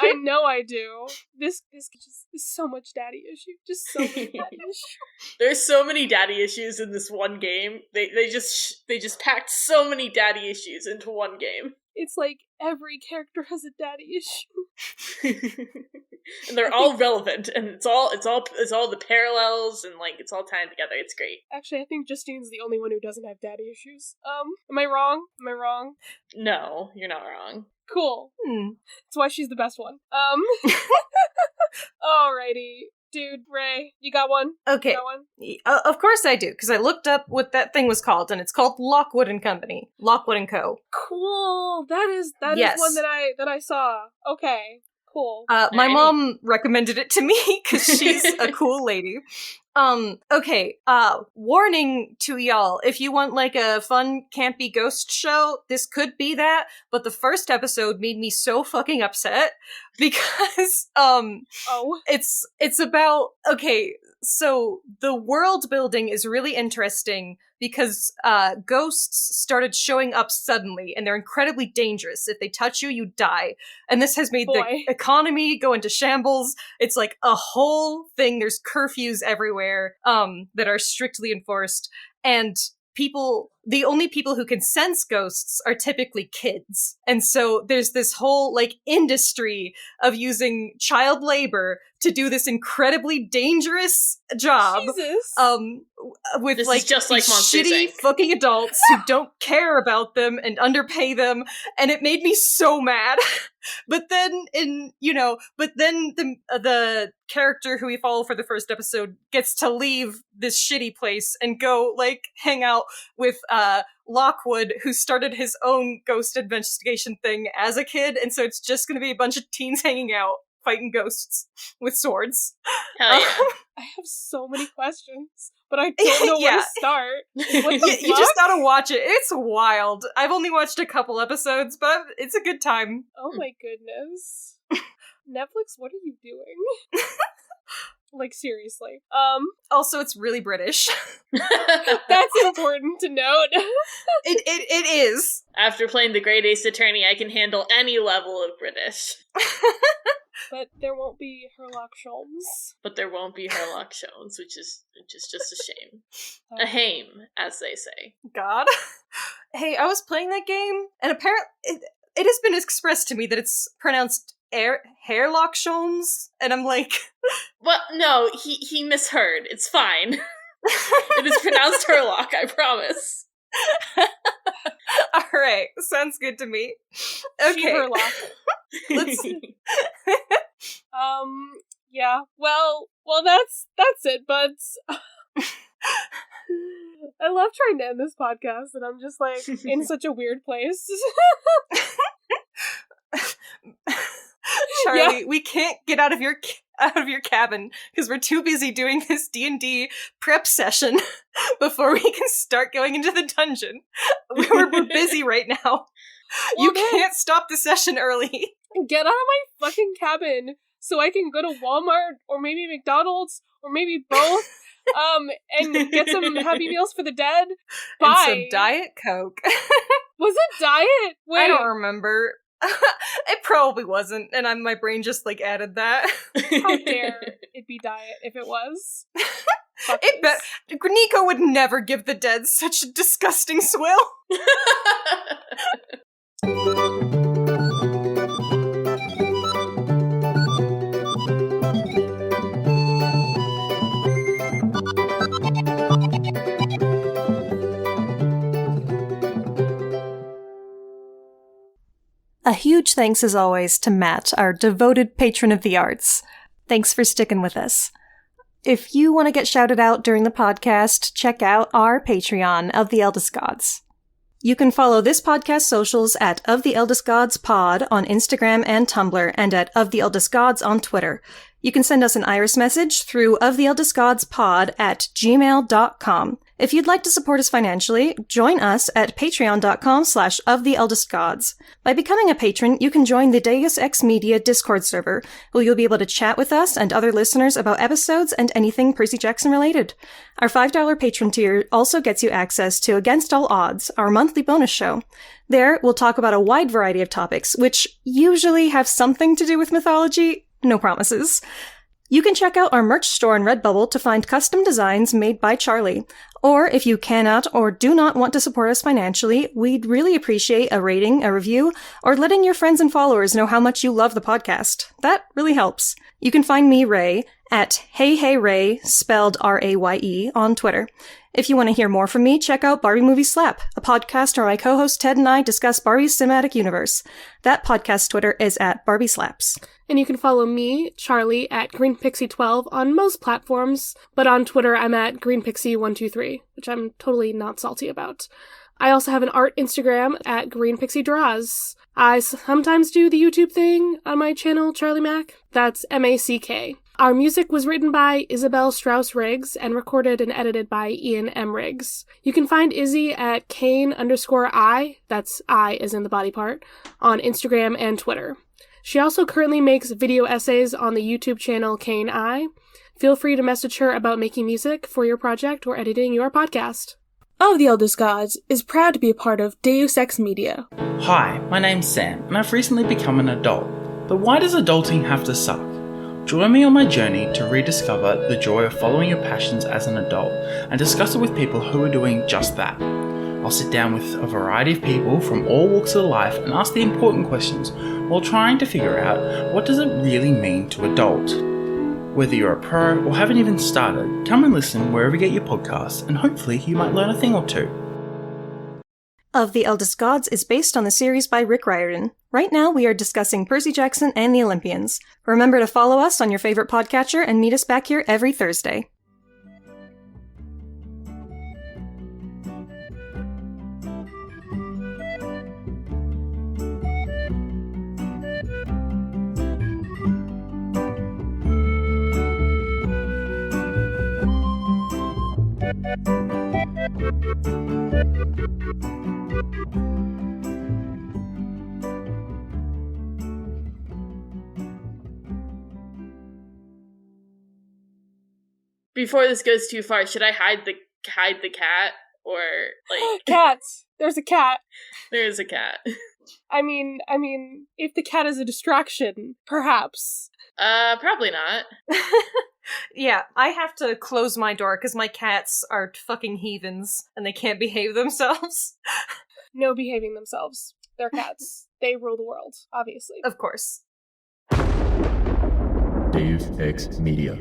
I know I do. This just is so much daddy issue. Just so much daddy issue. There's so many daddy issues in this one game. They just packed so many daddy issues into one game. It's like every character has a daddy issue. And they're all relevant, and it's all the parallels, and like it's all tied together. It's great. Actually, I think Justine's the only one who doesn't have daddy issues. Am I wrong? Am I wrong? No, you're not wrong. Cool. That's why she's the best one. Alrighty. Dude, Ray, you got one? Okay. You got one? Of course I do, because I looked up what that thing was called, and it's called Lockwood and Company. Lockwood and Co. Cool. That is Yes. one that I saw. Okay. Cool. My mom recommended it to me because she's a cool lady. Okay, warning to y'all, if you want like a fun campy ghost show, this could be that, but the first episode made me so fucking upset because, it's about, okay, so the world building is really interesting because, ghosts started showing up suddenly, and they're incredibly dangerous. If they touch you, you die. And this has made the economy go into shambles. It's like a whole thing. There's curfews everywhere, that are strictly enforced. And the only people who can sense ghosts are typically kids. And so there's this whole, like, industry of using child labor to do this incredibly dangerous job. Jesus. With this like, is just like Monsters, shitty Inc. fucking adults who don't care about them and underpay them, and it made me so mad. But then the character who we follow for the first episode gets to leave this shitty place and go like hang out with Lockwood, who started his own ghost investigation thing as a kid, and so it's just going to be a bunch of teens hanging out fighting ghosts with swords. Hell yeah. I have so many questions, but I don't know where to start. What the fuck? You just gotta watch it. It's wild. I've only watched a couple episodes, but it's a good time. Oh my goodness. Netflix, what are you doing? Like, seriously. Also, it's really British. That's important to note. It is. After playing the Great Ace Attorney, I can handle any level of British. But there won't be Herlock Sholmes. But there won't be Herlock Sholmes, which is just a shame. A hame, as they say. God. Hey, I was playing that game, and apparently it has been expressed to me that it's pronounced Hairlock Sholmes, and I'm like... Well, no, he misheard. It's fine. It is pronounced Herlock, I promise. Alright, sounds good to me. Okay. Herlock. Let's... Yeah. Well, that's it, buds. I love trying to end this podcast, and I'm just like in such a weird place. Charlie, we can't get out of your cabin because we're too busy doing this D&D prep session before we can start going into the dungeon. We're busy right now. Well, you can't stop the session early. Get out of my fucking cabin so I can go to Walmart or maybe McDonald's or maybe both. And get some Happy Meals for the dead. Bye. And some Diet Coke. Was it Diet? Wait. I don't remember. It probably wasn't, and my brain just added that. How dare it be Diet if it was? Nico would never give the dead such a disgusting swill. A huge thanks, as always, to Matt, our devoted patron of the arts. Thanks for sticking with us. If you want to get shouted out during the podcast, check out our Patreon of the Eldest Gods. You can follow this podcast socials at Of the Eldest Gods Pod on Instagram and Tumblr, and at Of the Eldest Gods on Twitter. You can send us an iris message through oftheeldestgodspod@gmail.com. If you'd like to support us financially, join us at patreon.com/oftheeldestgods. By becoming a patron, you can join the Deus Ex Media Discord server, where you'll be able to chat with us and other listeners about episodes and anything Percy Jackson related. Our $5 patron tier also gets you access to Against All Odds, our monthly bonus show. There, we'll talk about a wide variety of topics, which usually have something to do with mythology. No promises. You can check out our merch store on Redbubble to find custom designs made by Charlie. Or if you cannot or do not want to support us financially, we'd really appreciate a rating, a review, or letting your friends and followers know how much you love the podcast. That really helps. You can find me, Ray, at HeyHeyRay, spelled R-A-Y-E, on Twitter. If you want to hear more from me, check out Barbie Movie Slap, a podcast where my co-host Ted and I discuss Barbie's cinematic universe. That podcast Twitter is at Barbie Slaps. And you can follow me, Charlie, at GreenPixie12 on most platforms, but on Twitter I'm at GreenPixie123, which I'm totally not salty about. I also have an art Instagram at GreenPixieDraws. I sometimes do the YouTube thing on my channel, Charlie Mac. That's M-A-C-K. Our music was written by Isabel Strauss-Riggs and recorded and edited by Ian M. Riggs. You can find Izzy at Kane_I, that's I as in the body part, on Instagram and Twitter. She also currently makes video essays on the YouTube channel Kane I. Feel free to message her about making music for your project or editing your podcast. Of the Eldest Gods is proud to be a part of Deus Ex Media. Hi, my name's Sam, and I've recently become an adult. But why does adulting have to suck? Join me on my journey to rediscover the joy of following your passions as an adult and discuss it with people who are doing just that. I'll sit down with a variety of people from all walks of life and ask the important questions while trying to figure out what does it really mean to adult. Whether you're a pro or haven't even started, come and listen wherever you get your podcasts and hopefully you might learn a thing or two. Of the Eldest Gods is based on the series by Rick Riordan. Right now we are discussing Percy Jackson and the Olympians. Remember to follow us on your favorite podcatcher and meet us back here every Thursday. Before this goes too far, should I hide the cat or like Cats. There's a cat. There is a cat. I mean, if the cat is a distraction, perhaps. Probably not. Yeah, I have to close my door because my cats are fucking heathens and they can't behave themselves. No behaving themselves. They're cats. They rule the world, obviously. Of course. Deus Ex Media.